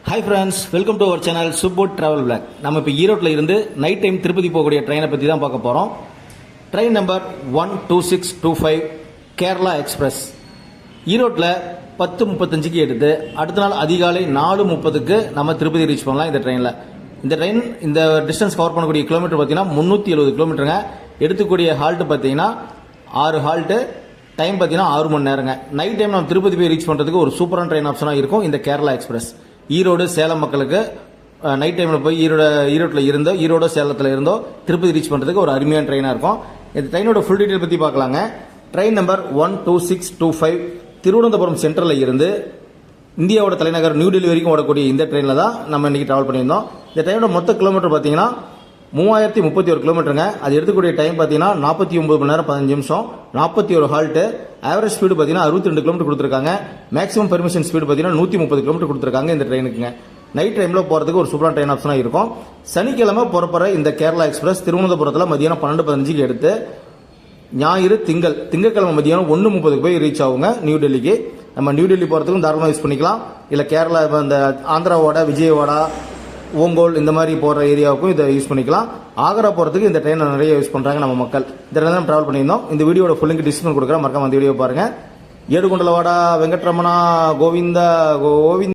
Hi friends, welcome to our channel சுப்போட் travel vlog. நம்ம இப்போ ஈரோட்டில் இருந்து நைட் டைம் திருப்பதி போகக்கூடிய ட்ரெயினை பற்றி தான் பார்க்க போகிறோம். Train number 12625 Kerala express. ஈரோட்டில் 10:35க்கு எடுத்து அடுத்த நாள் அதிகாலை 4:30க்கு நம்ம திருப்பதி ரீச் பண்ணலாம் இந்த ட்ரெயினில். இந்த ட்ரெயின் இந்த டிஸ்டன்ஸ் கவர் பண்ணக்கூடிய கிலோமீட்டர் பார்த்தீங்கன்னா 370 கிலோமீட்டருங்க. எடுத்துக்கூடிய ஹால்ட்டு பார்த்தீங்கன்னா 6 ஹால்ட்டு. டைம் பார்த்தீங்கன்னா 6 மணி நேரங்க. நைட் டைம் நம்ம திருப்பதி போய் ரீச் பண்ணுறதுக்கு ஒரு சூப்பரான ட்ரெயின் ஆப்ஷனாக இருக்கும் இந்த கேரளா எக்ஸ்பிரஸ். ஈரோடு சேலம் மக்களுக்கு நைட் டைமில் போய் ஈரோட்டில் இருந்தோ ஈரோடு சேலத்தில் இருந்தோ திருப்பதி ரீச் பண்ணுறதுக்கு ஒரு அருமையான ட்ரெயினாக இருக்கும். இந்த ட்ரெயினோட ஃபுல் டீட்டெயில் பற்றி பார்க்கலாங்க. ட்ரெயின் நம்பர் 12625 திருவனந்தபுரம் சென்ட்ரலில் இருந்து இந்தியாவோட தலைநகர் நியூ டெல்லி வரைக்கும் ஓடக்கூடிய இந்த ட்ரெயினில் தான் நம்ம இன்றைக்கி ட்ராவல் பண்ணியிருந்தோம். இந்த ட்ரெயினோட மொத்த கிலோமீட்டர் பார்த்தீங்கன்னா 3031 கிலோமீட்டருங்க. அது எடுத்துக்கூடிய டைம் பார்த்தீங்கன்னா 49 மணி நேரம் 15 நிமிஷம், 41 ஹால்ட்டு. ஆவரேஜ் ஸ்பீடு பார்த்தீங்கன்னா 62 கிலோமீட்டர் கொடுத்துருக்காங்க. மேக்ஸிமம் பெர்மிஷன் ஸ்பீடு பார்த்தீங்கன்னா 130 கிலோமீட்டர் கொடுத்துருக்காங்க இந்த ட்ரெயினுக்குங்க. நைட் டைமில் போகிறதுக்கு ஒரு சூப்பரான ட்ரெயின் ஆப்ஷனாக இருக்கும். சனிக்கிழமை புறப்படுற இந்த கேரளா எக்ஸ்பிரஸ் திருவனந்தபுரத்தில் மதியானம் 12:15க்கு எடுத்து ஞாயிறு திங்கட்கிழமை மதியானம் 1:30க்கு போய் ரீச் ஆகுங்க நியூ டெல்லிக்கு. நம்ம நியூ டெல்லி போகிறதுக்கும் தாராளமாக யூஸ் பண்ணிக்கலாம். இல்லை கேரளா இந்த ஆந்திராவோட விஜயவாடா ஓங்கோல் இந்த மாதிரி போகிற ஏரியாவுக்கும் இதை யூஸ் பண்ணிக்கலாம். ஆக்ரா போகிறதுக்கு இந்த ட்ரெயினை நிறைய யூஸ் பண்ணுறாங்க நம்ம மக்கள். இந்த ட்ரெயின் தான் ட்ராவல் பண்ணியிருந்தோம். இந்த வீடியோட ஃபுல்லிங்க் டிஸ்கிரிப்ஷன் கொடுக்குறேன், மறக்காம அந்த வீடியோ பாருங்கள். ஏடுகுண்டலவாடா வெங்கட்ரமணா கோவிந்தா கோவிந்த்.